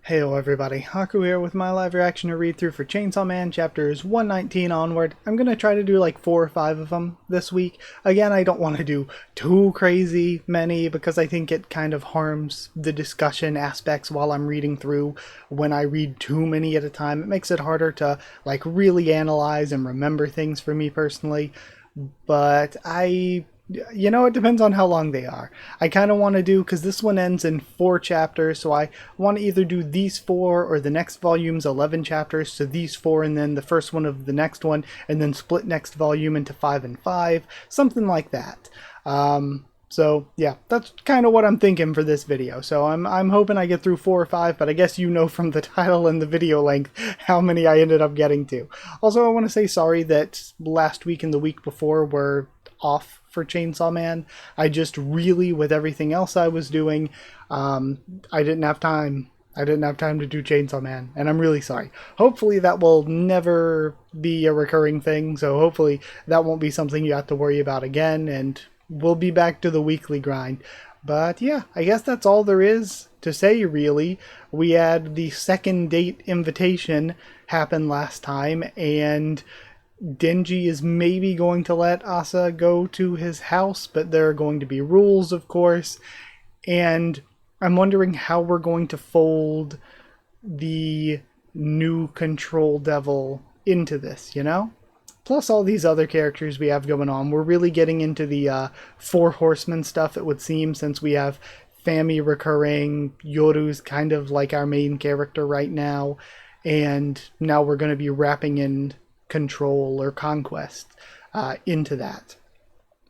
Heyo everybody, Haku here with my live reaction to read through for Chainsaw Man chapters 119 onward. I'm going to try to do like 4 or 5 of them this week. Again, I don't want to do too crazy many because I think it kind of harms the discussion aspects while I'm reading through. When I read too many at a time, it makes it harder to like really analyze and remember things for me personally. But it depends on how long they are. I kind of want to do, because this one ends in 4 chapters, so I want to either do these 4 or the next volume's 11 chapters, so these 4 and then the first one of the next one, and then split next volume into 5 and 5, something like that. So yeah, that's kind of what I'm thinking for this video. So I'm hoping I get through 4 or 5, but I guess you know from the title and the video length how many I ended up getting to. Also, I want to say sorry that last week and the week before were off for Chainsaw Man. I just really, with everything else I was doing, I didn't have time. I didn't have time to do Chainsaw Man, and I'm really sorry. Hopefully that will never be a recurring thing, so hopefully that won't be something you have to worry about again, and we'll be back to the weekly grind. But yeah, I guess that's all there is to say, really. We had the second date invitation happen last time, and Denji is maybe going to let Asa go to his house, but there are going to be rules, of course. And I'm wondering how we're going to fold the new control devil into this, you know? Plus all these other characters we have going on. We're really getting into the Four Horsemen stuff, it would seem, since we have Fami recurring, Yoru's kind of like our main character right now, and now we're going to be wrapping in control or conquest into that.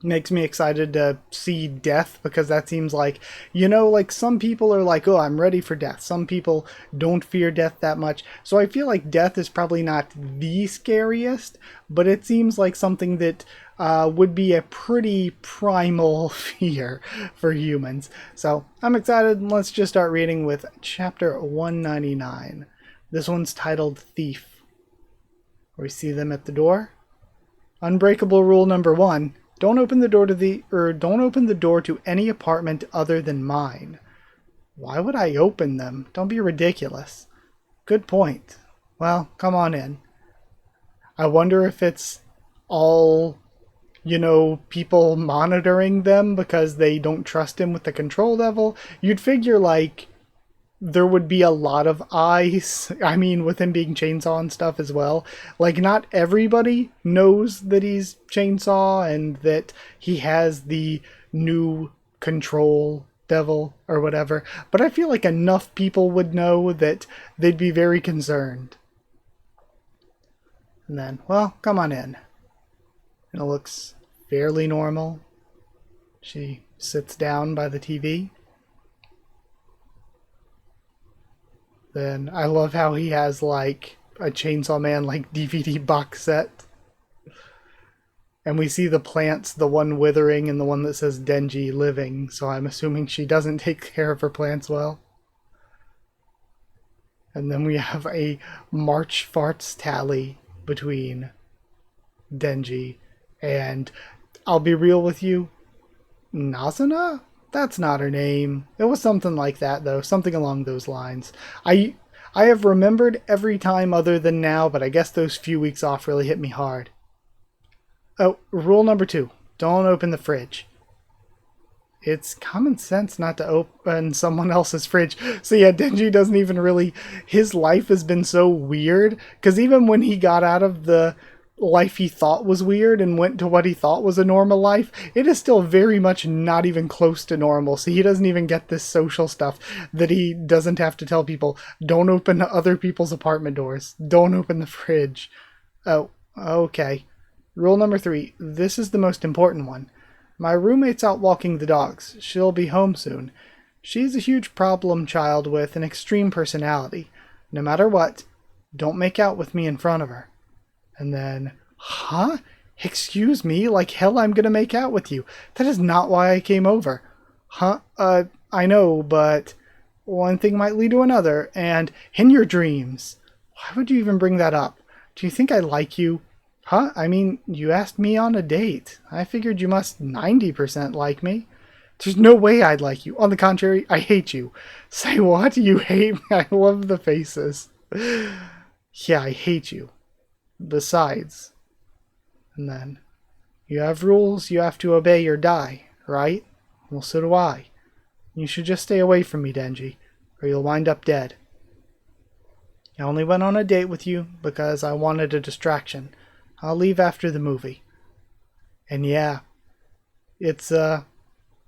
Makes me excited to see death, because that seems like, like some people are like, oh, I'm ready for death. Some people don't fear death that much. So I feel like death is probably not the scariest, but it seems like something that would be a pretty primal fear for humans. So I'm excited. Let's just start reading with chapter 199. This one's titled Thief. We see them at the door. Unbreakable rule number 1: don't open the door to any apartment other than mine. Why would I open them? Don't be ridiculous. Good point. Well, come on in. I wonder if it's all, people monitoring them because they don't trust him with the control devil. You'd figure like there would be a lot of eyes. I mean, with him being Chainsaw and stuff as well. Like, not everybody knows that he's Chainsaw and that he has the new control devil or whatever. But I feel like enough people would know that they'd be very concerned. And then, well, come on in. And it looks fairly normal. She sits down by the TV. Then I love how he has like a Chainsaw Man like DVD box set. And we see the plants, the one withering and the one that says Denji living, so I'm assuming she doesn't take care of her plants well. And then we have a March farts tally between Denji and, I'll be real with you, Nazuna? That's not her name. It was something like that, though. Something along those lines. I have remembered every time other than now, but I guess those few weeks off really hit me hard. Oh, rule number 2. Don't open the fridge. It's common sense not to open someone else's fridge. So yeah, Denji doesn't even really... His life has been so weird, because even when he got out of the life he thought was weird and went to what he thought was a normal life, it is still very much not even close to normal. So he doesn't even get this social stuff that he doesn't have to tell people. Don't open other people's apartment doors. Don't open the fridge. Oh, okay. Rule number 3. This is the most important one. My roommate's out walking the dogs. She'll be home soon. She's a huge problem child with an extreme personality. No matter what, don't make out with me in front of her. And then, huh? Excuse me? Like hell I'm gonna make out with you. That is not why I came over. Huh? I know, but one thing might lead to another, and in your dreams. Why would you even bring that up? Do you think I like you? Huh? I mean, you asked me on a date. I figured you must 90% like me. There's no way I'd like you. On the contrary, I hate you. Say what? You hate me? I love the faces. Yeah, I hate you. Besides, and then, you have rules you have to obey or die, right? Well, so do I. You should just stay away from me, Denji, or you'll wind up dead. I only went on a date with you because I wanted a distraction. I'll leave after the movie. And yeah, it's a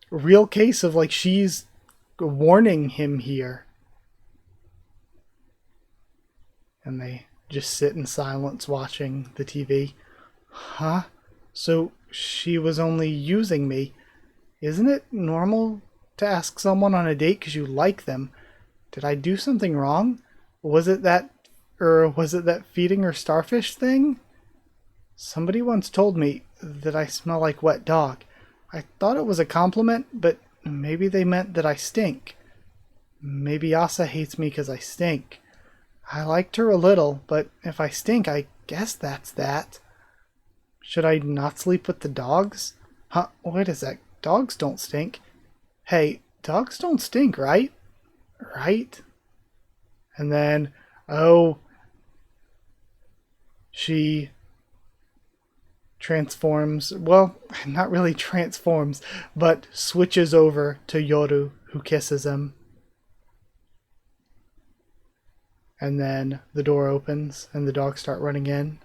real case of like she's warning him here. And they just sit in silence watching the TV. Huh? So she was only using me. Isn't it normal to ask someone on a date because you like them? Did I do something wrong? Was it that feeding her starfish thing? Somebody once told me that I smell like wet dog. I thought it was a compliment, but maybe they meant that I stink. Maybe Asa hates me because I stink. I liked her a little, but if I stink, I guess that's that. Should I not sleep with the dogs? Huh, wait a sec. Dogs don't stink. Hey, dogs don't stink, right? Right? And then, she transforms, well, not really transforms, but switches over to Yoru, who kisses him. And then the door opens and the dogs start running in.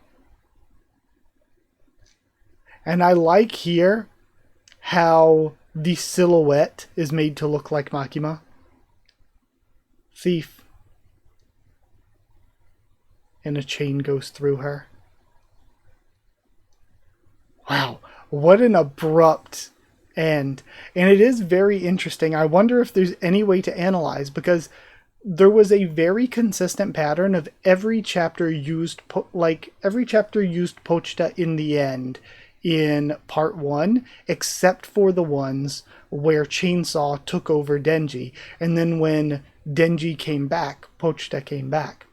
And I like here how the silhouette is made to look like Makima. Thief. And a chain goes through her. Wow, what an abrupt end. And it is very interesting. I wonder if there's any way to analyze, because there was a very consistent pattern of every chapter used Pochita in the end in part 1, except for the ones where Chainsaw took over Denji. And then when Denji came back, Pochita came back.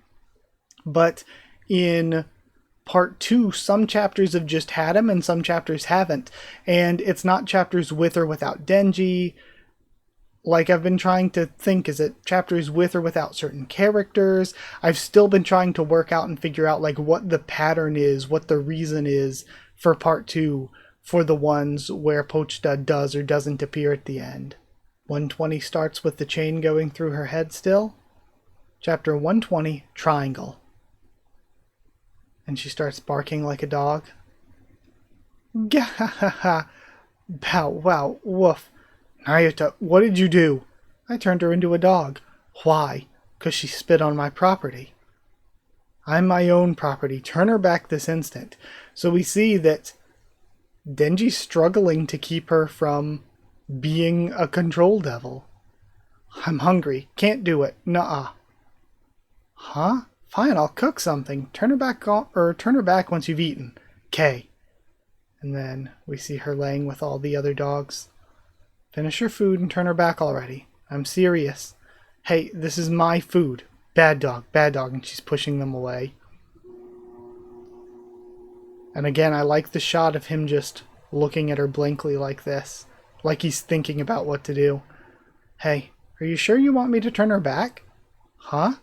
But in part 2, some chapters have just had him and some chapters haven't. And it's not chapters with or without Denji. Like, I've been trying to think, is it chapters with or without certain characters? I've still been trying to work out and figure out like what the pattern is, what the reason is for part 2 for the ones where Pochita does or doesn't appear at the end. 120 starts with the chain going through her head still. Chapter 120, Triangle. And she starts barking like a dog. Gah-ha-ha-ha. Bow wow, woof. Nayuta, what did you do? I turned her into a dog. Why? 'Cause she spit on my property. I'm my own property. Turn her back this instant. So we see that Denji's struggling to keep her from being a control devil. I'm hungry. Can't do it. Nuh-uh. Huh? Fine, I'll cook something. Turn her back once you've eaten. 'Kay. And then we see her laying with all the other dogs. Finish your food and turn her back already. I'm serious. Hey, this is my food. Bad dog, and she's pushing them away. And again, I like the shot of him just looking at her blankly like this, like he's thinking about what to do. Hey, are you sure you want me to turn her back? Huh?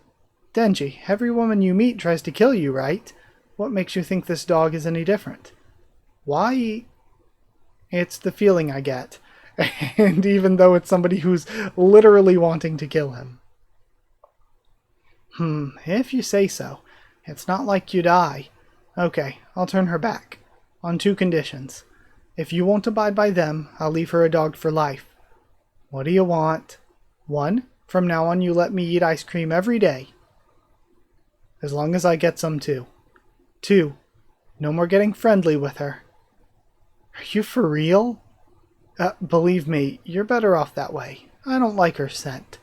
Denji, every woman you meet tries to kill you, right? What makes you think this dog is any different? Why? It's the feeling I get. And even though it's somebody who's literally wanting to kill him. If you say so. It's not like you die. Okay, I'll turn her back. On 2 conditions. If you won't abide by them, I'll leave her a dog for life. What do you want? 1. From now on you let me eat ice cream every day. As long as I get some too. 2. No more getting friendly with her. Are you for real? Believe me, you're better off that way. I don't like her scent.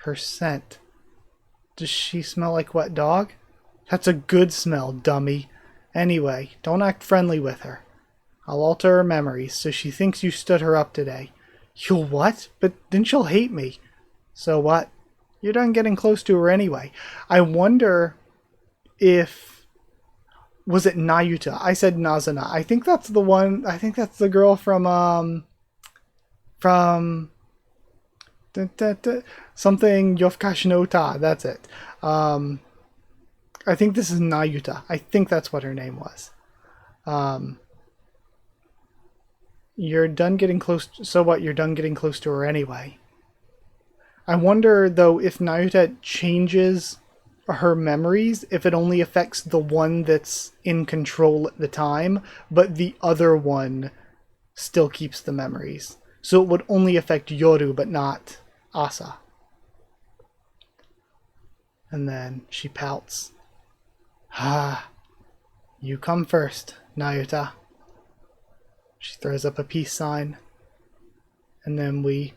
Her scent. Does she smell like wet dog? That's a good smell, dummy. Anyway, don't act friendly with her. I'll alter her memories so she thinks you stood her up today. You'll what? But then she'll hate me. So what? You're done getting close to her anyway. I wonder if... Was it Nayuta? I said Nazuna. I think that's the one... I think that's the girl from from something Yofukashi no Ta. That's it. I think this is Nayuta. I think that's what her name was. You're done getting close. So what? You're done getting close to her anyway. I wonder, though, if Nayuta changes her memories, if it only affects the one that's in control at the time, but the other one still keeps the memories. So it would only affect Yoru, but not Asa. And then she pouts. Ah, you come first, Nayuta. She throws up a peace sign. And then we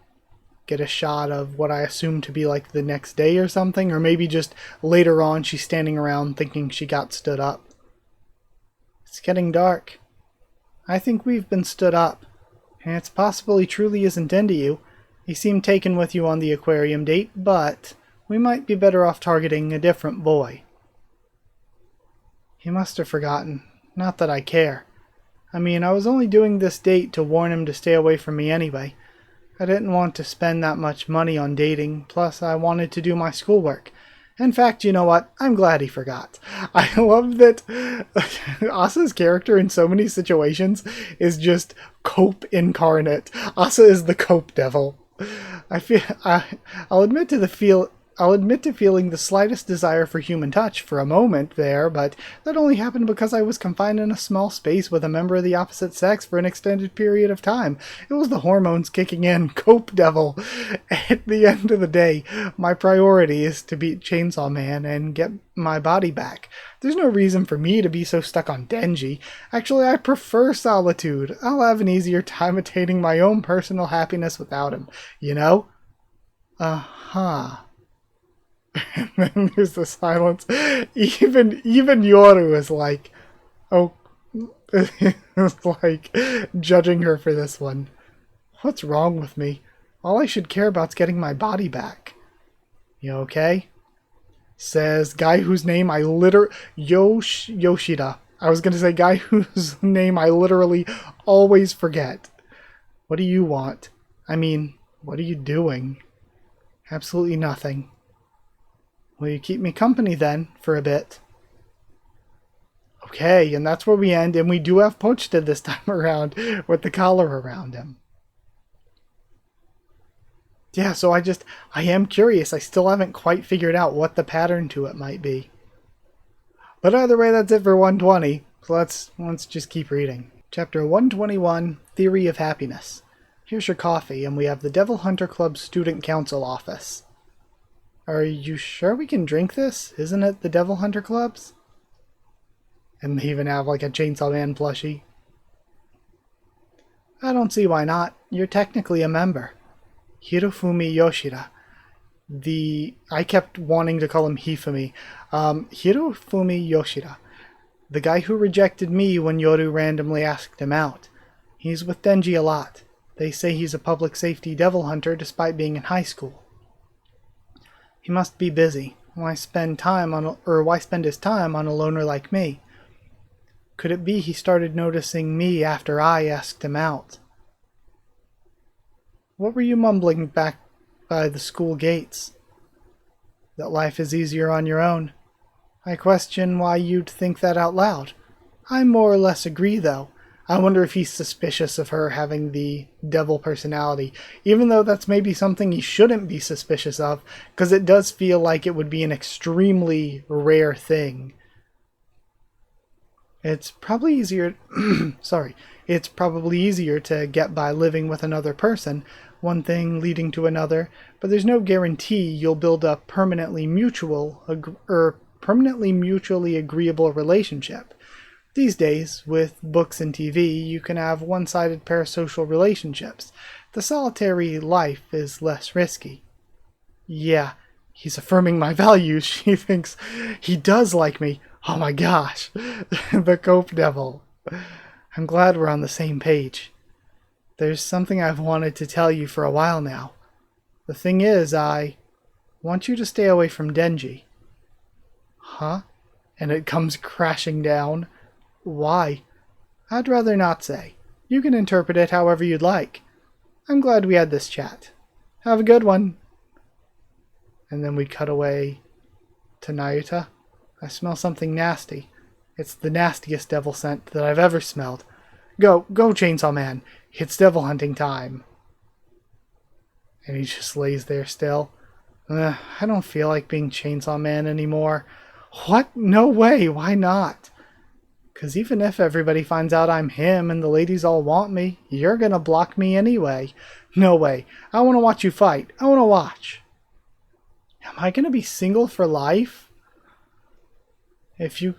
get a shot of what I assume to be like the next day or something, or maybe just later on she's standing around thinking she got stood up. It's getting dark. I think we've been stood up, and it's possible he truly isn't into you. He seemed taken with you on the aquarium date, but we might be better off targeting a different boy. He must have forgotten. Not that I care. I mean, I was only doing this date to warn him to stay away from me anyway. I didn't want to spend that much money on dating, plus I wanted to do my schoolwork. In fact, you know what? I'm glad he forgot. I love that Asa's character in so many situations is just cope incarnate. Asa is the cope devil. I'll admit to feeling the slightest desire for human touch for a moment there, but that only happened because I was confined in a small space with a member of the opposite sex for an extended period of time. It was the hormones kicking in, cope devil. At the end of the day, my priority is to beat Chainsaw Man and get my body back. There's no reason for me to be so stuck on Denji. Actually, I prefer solitude. I'll have an easier time attaining my own personal happiness without him, you know? Uh-huh. And then there's the silence. Even Yoru is like, oh, like judging her for this one. What's wrong with me? All I should care about's getting my body back. You okay? Says guy whose name I Yoshida. I was gonna say guy whose name I literally always forget. What do you want? I mean, what are you doing? Absolutely nothing. Will you keep me company then, for a bit? Okay, and that's where we end, and we do have Pochita this time around, with the collar around him. Yeah, so I am curious. I still haven't quite figured out what the pattern to it might be. But either way, that's it for 120, so let's just keep reading. Chapter 121, Theory of Happiness. Here's your coffee, and we have the Devil Hunter Club Student Council office. Are you sure we can drink this? Isn't it the Devil Hunter Club's? And they even have like a Chainsaw Man plushie. I don't see why not. You're technically a member. Hirofumi Yoshida. I kept wanting to call him Hifumi. Hirofumi Yoshida. The guy who rejected me when Yoru randomly asked him out. He's with Denji a lot. They say he's a public safety devil hunter despite being in high school. He must be busy. Why spend his time on a loner like me? Could it be he started noticing me after I asked him out? What were you mumbling back by the school gates? That life is easier on your own. I question why you'd think that out loud. I more or less agree, though. I wonder if he's suspicious of her having the devil personality, even though that's maybe something he shouldn't be suspicious of, because it does feel like it would be an extremely rare thing. It's probably easier it's probably easier to get by living with another person, one thing leading to another, but there's no guarantee you'll build a permanently mutually agreeable relationship. These days, with books and TV, you can have one-sided parasocial relationships. The solitary life is less risky. Yeah, he's affirming my values. She thinks he does like me. Oh my gosh, the cope devil. I'm glad we're on the same page. There's something I've wanted to tell you for a while now. The thing is, I want you to stay away from Denji. Huh? And it comes crashing down. Why? I'd rather not say. You can interpret it however you'd like. I'm glad we had this chat. Have a good one. And then we cut away to Nayuta. I smell something nasty. It's the nastiest devil scent that I've ever smelled. Go, Chainsaw Man. It's devil hunting time. And he just lays there still. I don't feel like being Chainsaw Man anymore. What? No way. Why not? Because even if everybody finds out I'm him and the ladies all want me, you're gonna block me anyway. No way. I want to watch you fight. I want to watch. Am I gonna be single for life? If you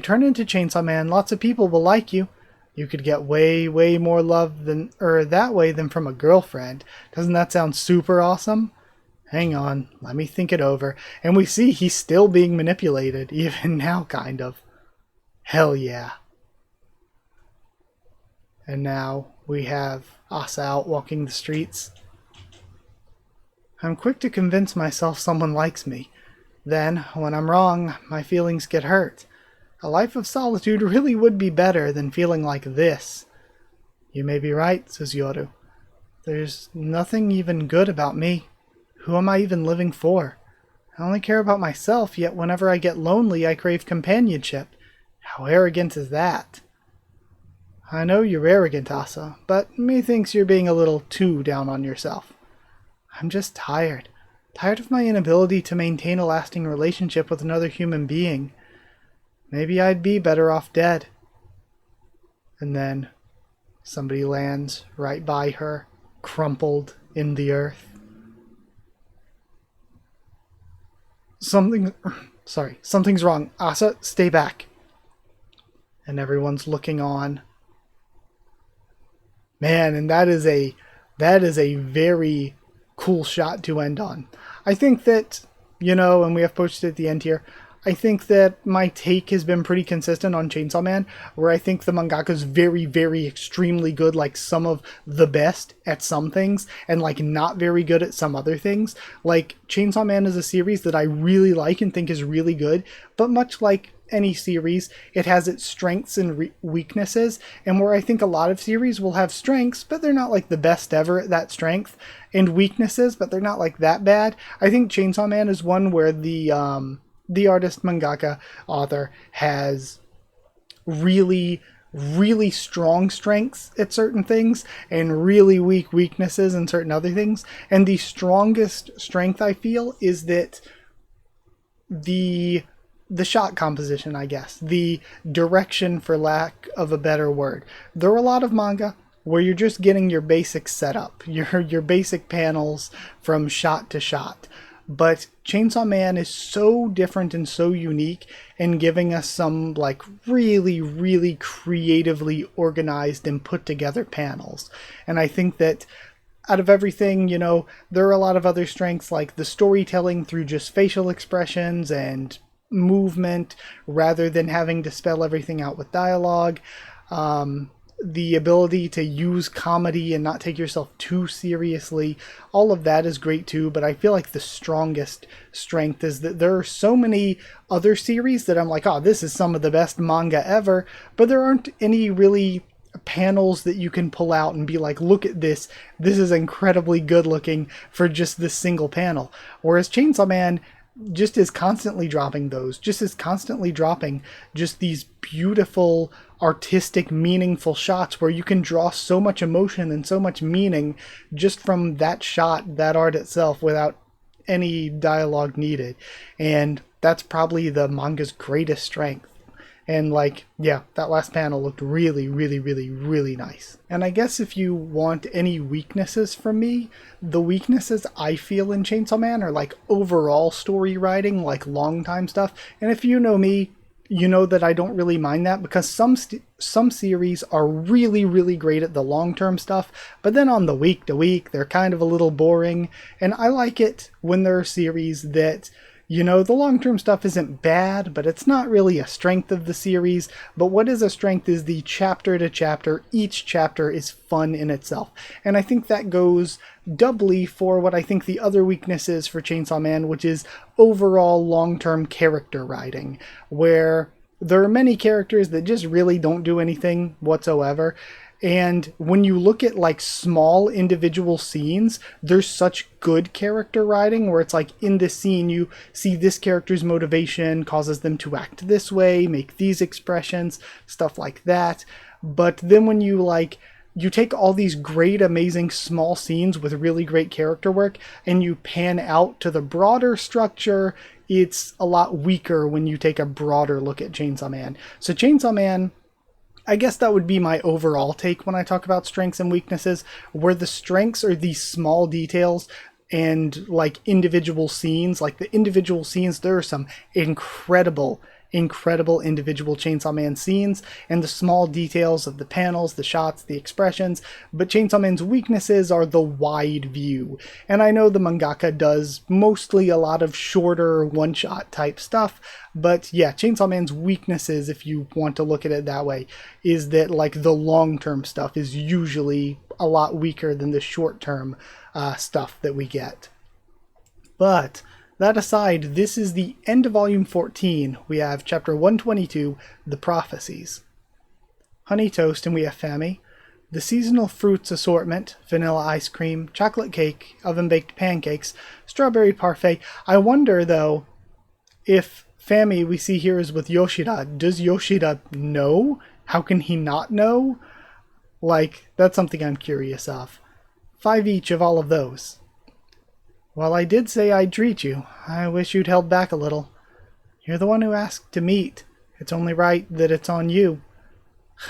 turn into Chainsaw Man, lots of people will like you. You could get way more love that way than from a girlfriend. Doesn't that sound super awesome? Hang on, let me think it over. And we see he's still being manipulated, even now, kind of. Hell yeah. And now we have Asa out walking the streets. I'm quick to convince myself someone likes me. Then, when I'm wrong, my feelings get hurt. A life of solitude really would be better than feeling like this. You may be right, says Yoru. There's nothing even good about me. Who am I even living for? I only care about myself, yet whenever I get lonely, I crave companionship. How arrogant is that? I know you're arrogant, Asa, but methinks you're being a little too down on yourself. I'm just tired. Tired of my inability to maintain a lasting relationship with another human being. Maybe I'd be better off dead. And then somebody lands right by her, crumpled in the earth. Something's wrong. Asa, stay back. And everyone's looking on. Man, and that is a very cool shot to end on. I think that, and we have posted at the end here, I think that my take has been pretty consistent on Chainsaw Man, where I think the mangaka's very extremely good, like some of the best at some things, and like not very good at some other things. Like Chainsaw Man is a series that I really like and think is really good, but much like any series, it has its strengths and weaknesses, and where I think a lot of series will have strengths, but they're not like the best ever at that strength, and weaknesses, but they're not like that bad. I think Chainsaw Man is one where the artist, mangaka, author has really strong strengths at certain things and really weak weaknesses in certain other things. And the strongest strength, I feel, is that the shot composition, I guess. The direction, for lack of a better word. There are a lot of manga where you're just getting your basic setup, your basic panels from shot to shot. But Chainsaw Man is so different and so unique in giving us some like really creatively organized and put together panels. And I think that out of everything, there are a lot of other strengths like the storytelling through just facial expressions and movement rather than having to spell everything out with dialogue. The ability to use comedy and not take yourself too seriously, all of that is great too, but I feel like the strongest strength is that there are so many other series that I'm like, oh, this is some of the best manga ever, but there aren't any really panels that you can pull out and be like, look at this is incredibly good looking for just this single panel. Whereas Chainsaw Man just is constantly dropping just these beautiful, artistic, meaningful shots where you can draw so much emotion and so much meaning just from that shot, that art itself, without any dialogue needed. And that's probably the manga's greatest strength. And that last panel looked really nice. And I guess if you want any weaknesses from me, the weaknesses I feel in Chainsaw Man are like overall story writing, like long time stuff. And if you know me, you know that I don't really mind that, because some series are really great at the long-term stuff, but then on the week-to-week, they're kind of a little boring. And I like it when there are series that, the long-term stuff isn't bad, but it's not really a strength of the series. But what is a strength is the chapter to chapter. Each chapter is fun in itself. And I think that goes doubly for what I think the other weakness is for Chainsaw Man, which is overall long-term character writing, where there are many characters that just really don't do anything whatsoever. And when you look at like small individual scenes, there's such good character writing where it's like in this scene, you see this character's motivation causes them to act this way, make these expressions, stuff like that. But then when you take all these great, amazing small scenes with really great character work and you pan out to the broader structure, it's a lot weaker when you take a broader look at Chainsaw Man. So Chainsaw Man, I guess that would be my overall take when I talk about strengths and weaknesses, where the strengths are these small details and like individual scenes. Like the individual scenes, there are some incredible individual Chainsaw Man scenes, and the small details of the panels, the shots, the expressions. But Chainsaw Man's weaknesses are the wide view. And I know the mangaka does mostly a lot of shorter one-shot type stuff, but yeah, Chainsaw Man's weaknesses, if you want to look at it that way, is that like the long-term stuff is usually a lot weaker than the short-term stuff that we get. But that aside, this is the end of Volume 14. We have Chapter 122, The Prophecies. Honey Toast, and we have Fami. The seasonal fruits assortment, vanilla ice cream, chocolate cake, oven-baked pancakes, strawberry parfait. I wonder, though, if Fami we see here is with Yoshida. Does Yoshida know? How can he not know? Like, that's something I'm curious of. 5 each of all of those. Well, I did say I'd treat you. I wish you'd held back a little. You're the one who asked to meet. It's only right that it's on you.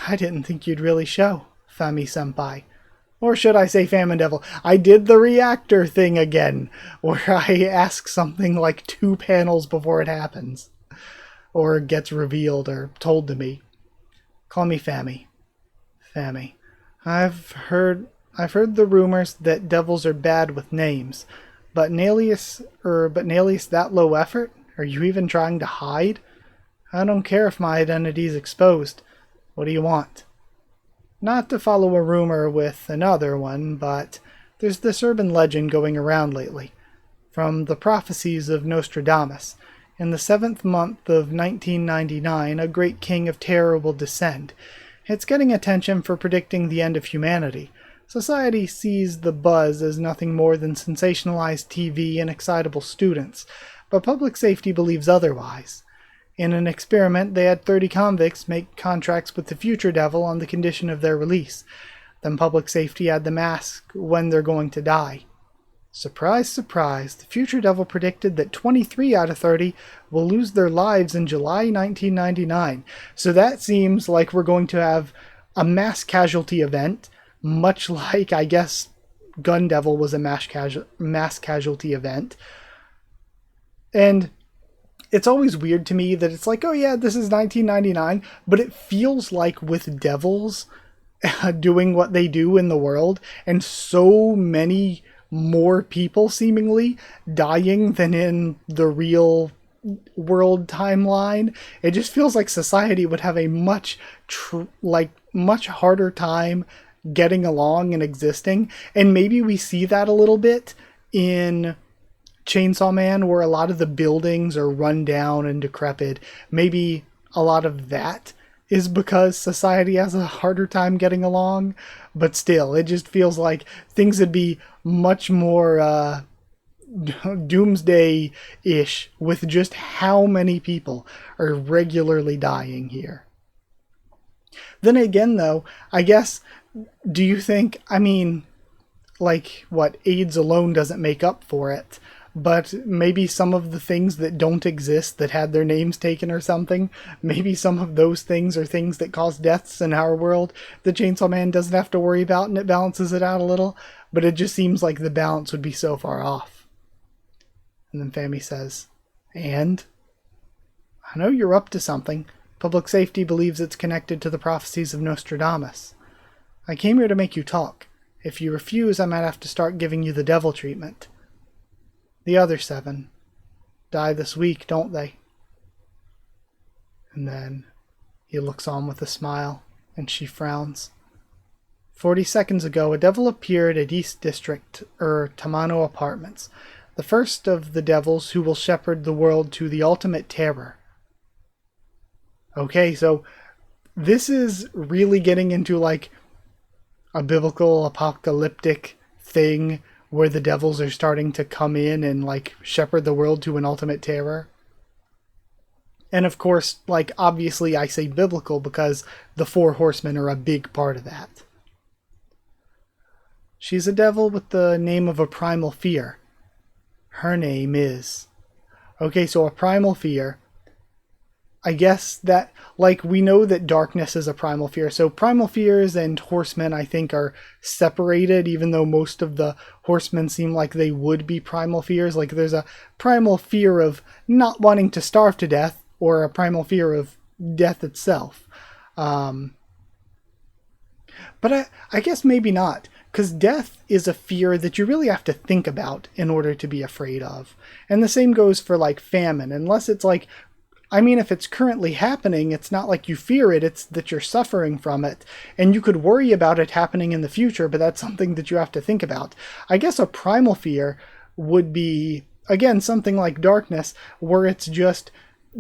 I didn't think you'd really show, Fami-senpai. Or should I say Famine Devil? I did the reactor thing again, where I ask something like 2 panels before it happens. Or gets revealed or told to me. Call me Fami. Fami. I've heard the rumors that devils are bad with names. But Nalius that low effort? Are you even trying to hide? I don't care if my identity's exposed. What do you want? Not to follow a rumor with another one, but there's this urban legend going around lately. From the prophecies of Nostradamus. In the 7th month of 1999, a great king of terror will descend. It's getting attention for predicting the end of humanity. Society sees the buzz as nothing more than sensationalized TV and excitable students, but public safety believes otherwise. In an experiment, they had 30 convicts make contracts with the future devil on the condition of their release. Then public safety had them ask when they're going to die. Surprise, surprise, the future devil predicted that 23 out of 30 will lose their lives in July 1999. So that seems like we're going to have a mass casualty event, much like, I guess, Gun Devil was a mass casualty event. And it's always weird to me that it's like, oh yeah, this is 1999, but it feels like with devils doing what they do in the world, and so many more people seemingly dying than in the real world timeline, it just feels like society would have a much harder time getting along and existing. And maybe we see that a little bit in Chainsaw Man, where a lot of the buildings are run down and decrepit. Maybe a lot of that is because society has a harder time getting along, but still, it just feels like things would be much more doomsday-ish with just how many people are regularly dying here. Then again, though, I guess, do you think, I mean, like, what, AIDS alone doesn't make up for it, but maybe some of the things that don't exist that had their names taken or something, maybe some of those things are things that cause deaths in our world that Chainsaw Man doesn't have to worry about, and it balances it out a little, but it just seems like the balance would be so far off. And then Fami says, and? I know you're up to something. Public safety believes it's connected to the prophecies of Nostradamus. I came here to make you talk. If you refuse, I might have to start giving you the devil treatment. The other 7 die this week, don't they? And then he looks on with a smile, and she frowns. 40 seconds ago, a devil appeared at East District, Tamano Apartments, the first of the devils who will shepherd the world to the ultimate terror. Okay, so this is really getting into, like, a biblical apocalyptic thing where the devils are starting to come in and like shepherd the world to an ultimate terror. And of course, like obviously I say biblical because the four horsemen are a big part of that. She's a devil with the name of a primal fear. Her name is... Okay, so a primal fear. I guess that, like, we know that darkness is a primal fear. So primal fears and horsemen, I think, are separated, even though most of the horsemen seem like they would be primal fears. Like, there's a primal fear of not wanting to starve to death, or a primal fear of death itself. But I guess maybe not, because death is a fear that you really have to think about in order to be afraid of. And the same goes for, like, famine, unless it's like... I mean, if it's currently happening, it's not like you fear it, it's that you're suffering from it. And you could worry about it happening in the future, but that's something that you have to think about. I guess a primal fear would be, again, something like darkness, where it's just...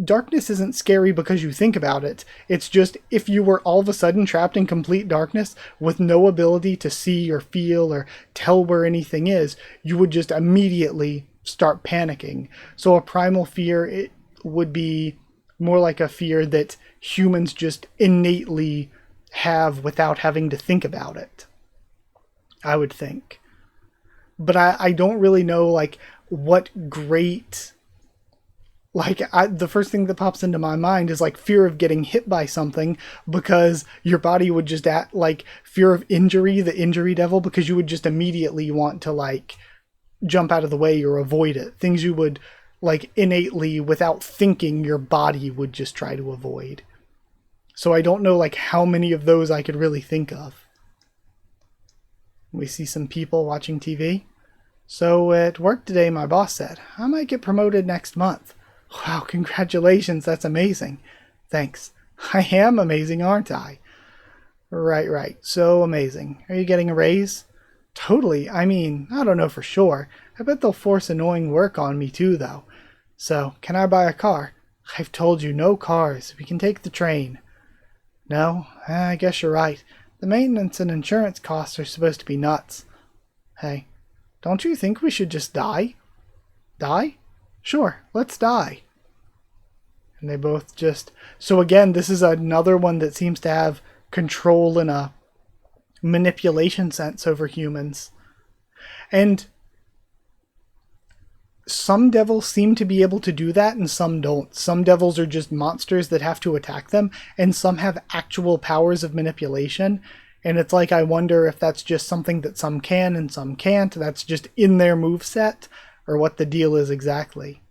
Darkness isn't scary because you think about it. It's just if you were all of a sudden trapped in complete darkness with no ability to see or feel or tell where anything is, you would just immediately start panicking. So a primal fear... it would be more like a fear that humans just innately have without having to think about it, I would think. But I don't really know, like, what great... Like, the first thing that pops into my mind is, like, fear of getting hit by something, because your body would just act like fear of injury, the injury devil, because you would just immediately want to, like, jump out of the way or avoid it. Things you would... like innately, without thinking, your body would just try to avoid. So I don't know like how many of those I could really think of. We see some people watching TV. So at work today, my boss said, I might get promoted next month. Wow, congratulations, that's amazing. Thanks. I am amazing, aren't I? Right. So amazing. Are you getting a raise? Totally. I mean, I don't know for sure. I bet they'll force annoying work on me too, though. So, can I buy a car? I've told you, no cars. We can take the train. No, I guess you're right. The maintenance and insurance costs are supposed to be nuts. Hey, don't you think we should just die? Die? Sure, let's die. And they both just... So again, this is another one that seems to have control and a manipulation sense over humans. And some devils seem to be able to do that and some don't. Some devils are just monsters that have to attack them, and some have actual powers of manipulation. And it's like, I wonder if that's just something that some can and some can't. That's just in their moveset, or what the deal is exactly.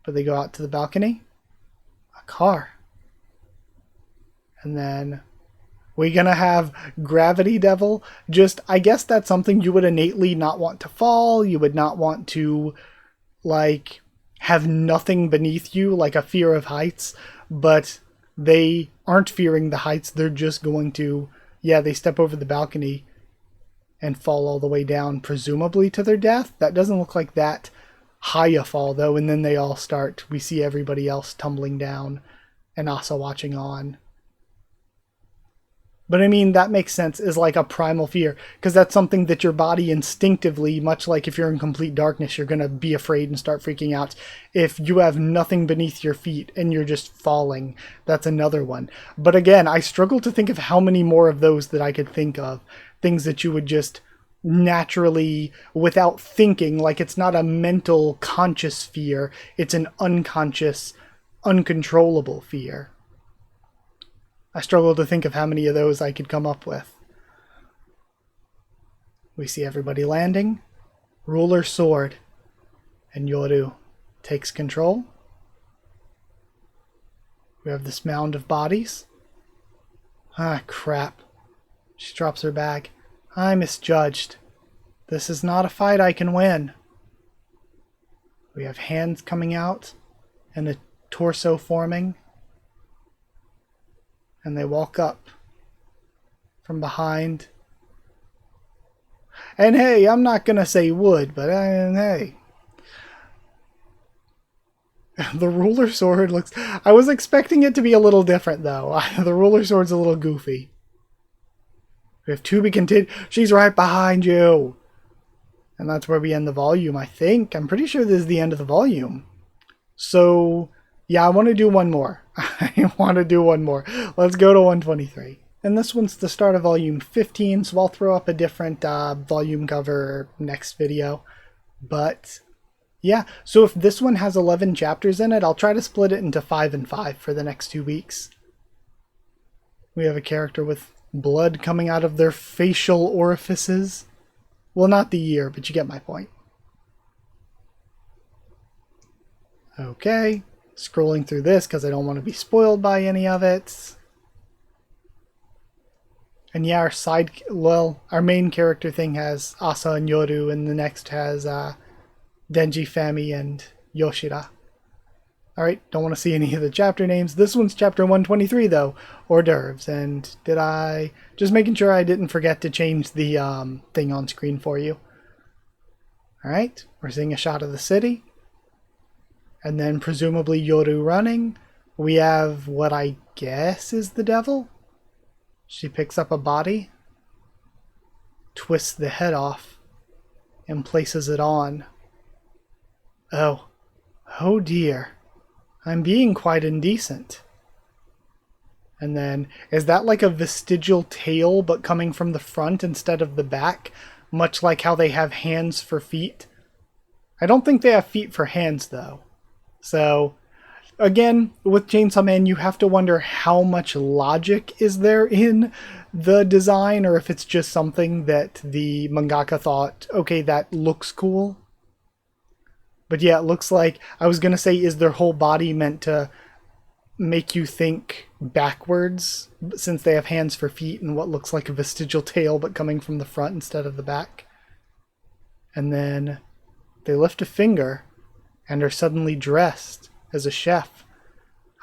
But they go out to the balcony. A car. And then... we're gonna have Gravity Devil. Just, I guess that's something you would innately not want to fall. You would not want to, like, have nothing beneath you, like a fear of heights. But they aren't fearing the heights. They're just going to, yeah, they step over the balcony and fall all the way down, presumably to their death. That doesn't look like that high a fall, though. And then they all start, we see everybody else tumbling down and Asa watching on. But I mean, that makes sense as like a primal fear, because that's something that your body instinctively, much like if you're in complete darkness, you're going to be afraid and start freaking out. If you have nothing beneath your feet and you're just falling, that's another one. But again, I struggle to think of how many more of those that I could think of. Things that you would just naturally, without thinking, like it's not a mental conscious fear, it's an unconscious, uncontrollable fear. I struggle to think of how many of those I could come up with. We see everybody landing. Ruler sword. And Yoru takes control. We have this mound of bodies. Ah, crap. She drops her bag. I misjudged. This is not a fight I can win. We have hands coming out and a torso forming. And they walk up from behind. And hey, I'm not going to say wood, but hey. The ruler sword looks... I was expecting it to be a little different, though. The ruler sword's a little goofy. We have to be continued. She's right behind you. And that's where we end the volume, I think. I'm pretty sure this is the end of the volume. So, yeah, I want to do one more. I want to do one more. Let's go to 123. And this one's the start of volume 15, so I'll throw up a different volume cover next video. But, yeah, so if this one has 11 chapters in it, I'll try to split it into 5 and 5 for the next 2 weeks. We have a character with blood coming out of their facial orifices. Well, not the ear, but you get my point. Okay, scrolling through this because I don't want to be spoiled by any of it. And yeah, our main character thing has Asa and Yoru, and the next has Denji, Fami, and Yoshida. Alright, don't want to see any of the chapter names. This one's chapter 123 though, hors d'oeuvres. And did I... just making sure I didn't forget to change the thing on screen for you. Alright, we're seeing a shot of the city. And then presumably Yoru running. We have what I guess is the devil. She picks up a body, twists the head off, and places it on. Oh dear. I'm being quite indecent. And then, is that like a vestigial tail but coming from the front instead of the back? Much like how they have hands for feet? I don't think they have feet for hands though. So, again, with Chainsaw Man, you have to wonder how much logic is there in the design, or if it's just something that the mangaka thought, okay, that looks cool. But yeah, it looks like, I was going to say, is their whole body meant to make you think backwards, since they have hands for feet and what looks like a vestigial tail but coming from the front instead of the back? And then they lift a finger and are suddenly dressed as a chef.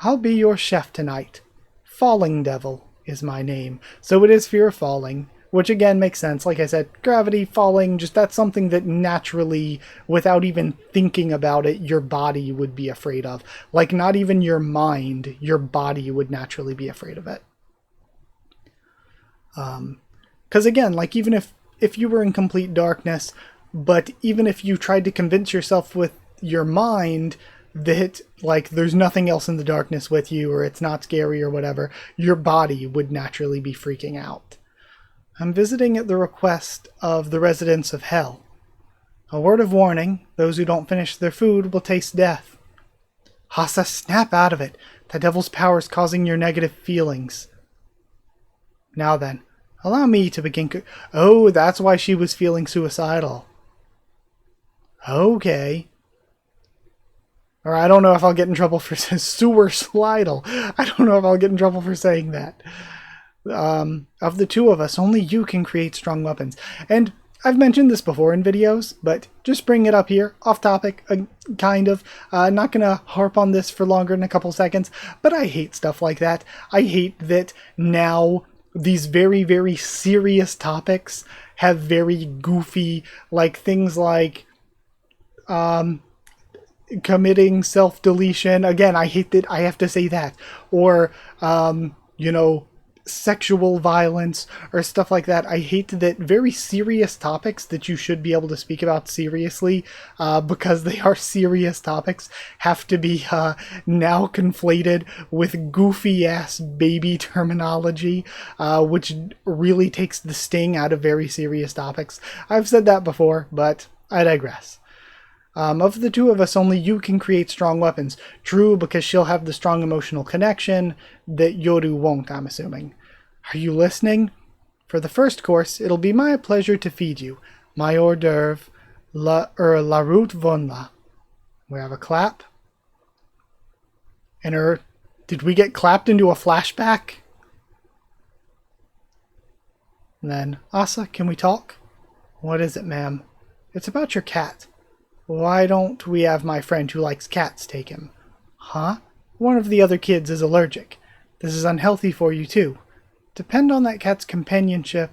I'll be your chef tonight. Falling Devil is my name. So it is fear of falling, which again makes sense. Like I said, gravity, falling, just that's something that naturally, without even thinking about it, your body would be afraid of. Like not even your mind, your body would naturally be afraid of it. Because again, like even if you were in complete darkness, but even if you tried to convince yourself with your mind that like there's nothing else in the darkness with you, or it's not scary or whatever, your body would naturally be freaking out. I'm visiting at the request of the residents of Hell. A word of warning, those who don't finish their food will taste death. Hasa, snap out of it. The devil's power is causing your negative feelings. Now then, allow me to begin oh, that's why she was feeling suicidal. Okay. Or I don't know if I'll get in trouble for sewer slidal. I don't know if I'll get in trouble for saying that. Of the two of us, only you can create strong weapons. And I've mentioned this before in videos, but just bring it up here, off topic, kind of. Not gonna harp on this for longer than a couple seconds, but I hate stuff like that. I hate that now these very, very serious topics have very goofy, like things like, committing self-deletion. Again, I hate that I have to say that. Or, you know, sexual violence or stuff like that. I hate that very serious topics that you should be able to speak about seriously, because they are serious topics, have to be now conflated with goofy-ass baby terminology, which really takes the sting out of very serious topics. I've said that before, but I digress. Of the two of us, only you can create strong weapons. True, because she'll have the strong emotional connection that Yoru won't, I'm assuming. Are you listening? For the first course, it'll be my pleasure to feed you. My hors d'oeuvre, la route vonla. We have a clap. And did we get clapped into a flashback? And then, Asa, can we talk? What is it, ma'am? It's about your cat. Why don't we have my friend who likes cats take him? Huh? One of the other kids is allergic. This is unhealthy for you too. Depend on that cat's companionship,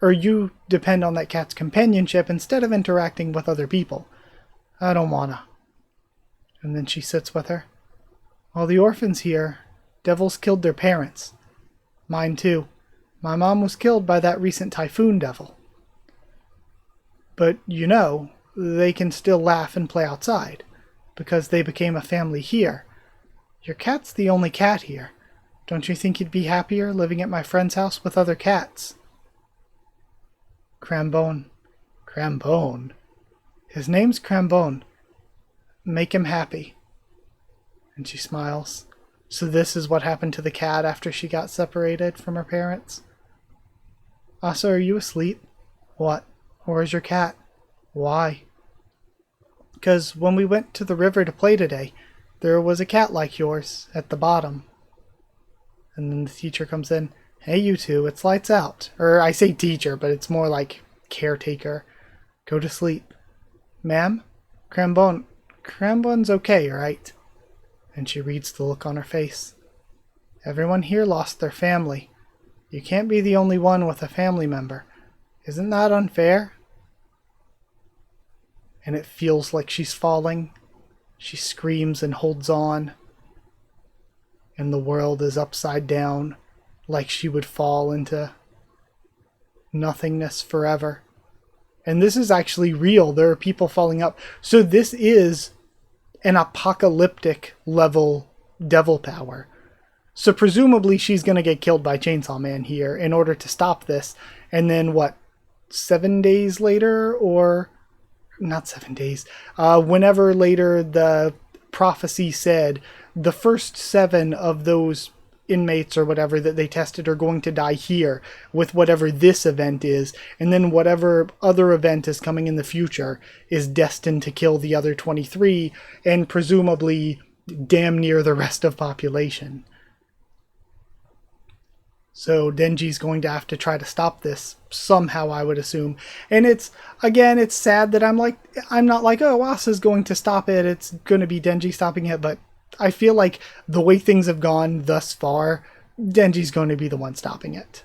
or you depend on that cat's companionship instead of interacting with other people. I don't wanna. And then she sits with her. While the orphans here, devils killed their parents. Mine too. My mom was killed by that recent typhoon devil. But, you know, they can still laugh and play outside, because they became a family here. Your cat's the only cat here. Don't you think you'd be happier living at my friend's house with other cats? Crambone. Crambone? His name's Crambone. Make him happy. And she smiles. So this is what happened to the cat after she got separated from her parents? Asa, are you asleep? What? Where's your cat? Why? Because when we went to the river to play today, there was a cat like yours at the bottom. And then the teacher comes in. Hey, you two, it's lights out. Or I say teacher, but it's more like caretaker. Go to sleep. Ma'am? Crambone's okay, right? And she reads the look on her face. Everyone here lost their family. You can't be the only one with a family member. Isn't that unfair? And it feels like she's falling. She screams and holds on. And the world is upside down, like she would fall into nothingness forever. And this is actually real. There are people falling up. So this is an apocalyptic level devil power. So presumably she's going to get killed by Chainsaw Man here in order to stop this. And then what, 7 days later, or not 7 days, whenever later the prophecy said the first 7 of those inmates or whatever that they tested are going to die here with whatever this event is, and then whatever other event is coming in the future is destined to kill the other 23 and presumably damn near the rest of population. So Denji's going to have to try to stop this somehow, I would assume. And it's, again, it's sad that I'm not like, oh, Asa's going to stop it, it's going to be Denji stopping it, but I feel like the way things have gone thus far, Denji's going to be the one stopping it.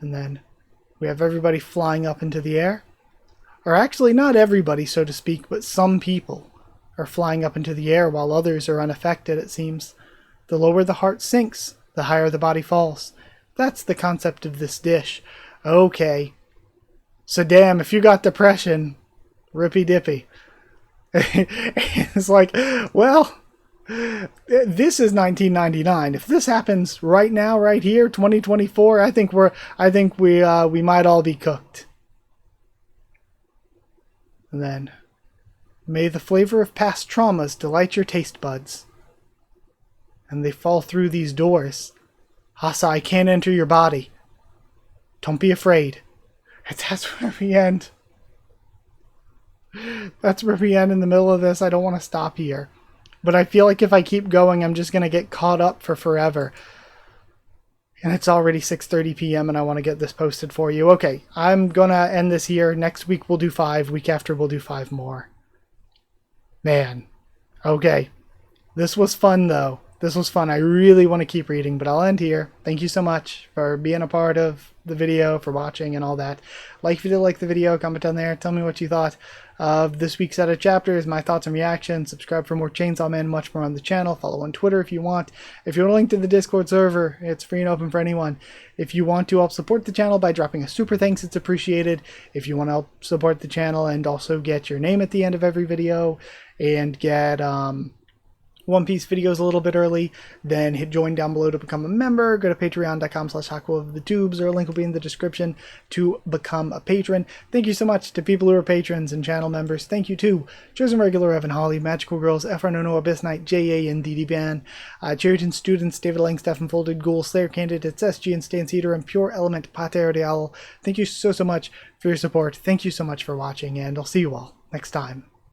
And then we have everybody flying up into the air. Or actually, not everybody, so to speak, but some people are flying up into the air while others are unaffected, it seems. The lower the heart sinks, the higher the body falls. That's the concept of this dish. Okay. So damn, if you got depression, rippy dippy. It's like, well, this is 1999. If this happens right now, right here, 2024, I think we might all be cooked. And then, may the flavor of past traumas delight your taste buds. And they fall through these doors. Asa, I can't enter your body. Don't be afraid. That's where we end. That's where we end in the middle of this. I don't want to stop here. But I feel like if I keep going, I'm just going to get caught up for forever. And it's already 6:30 p.m. and I want to get this posted for you. Okay, I'm going to end this here. Next week we'll do 5. Week after we'll do 5 more. Man. Okay. This was fun though. This was fun. I really want to keep reading, but I'll end here. Thank you so much for being a part of the video, for watching and all that. Like if you did like the video, comment down there. Tell me what you thought of this week's set of chapters, my thoughts and reactions. Subscribe for more Chainsaw Man, much more on the channel. Follow on Twitter if you want. If you want a link to the Discord server, it's free and open for anyone. If you want to help support the channel by dropping a super thanks, it's appreciated. If you want to help support the channel and also get your name at the end of every video and get One Piece videos a little bit early, then hit join down below to become a member. Go to patreon.com/Haku of the tubes, or a link will be in the description to become a patron. Thank you so much to people who are patrons and channel members. Thank you to Chosen Regular Evan Holly, Magical Girls, Efranono, Abyss Knight, J.A. and DD Ban, Cheriton Students, David Langstaff and Folded Ghoul, Slayer Candidates, SG and Stan Cedar, and Pure Element Pater de Owl. Thank you so much for your support. Thank you so much for watching, and I'll see you all next time.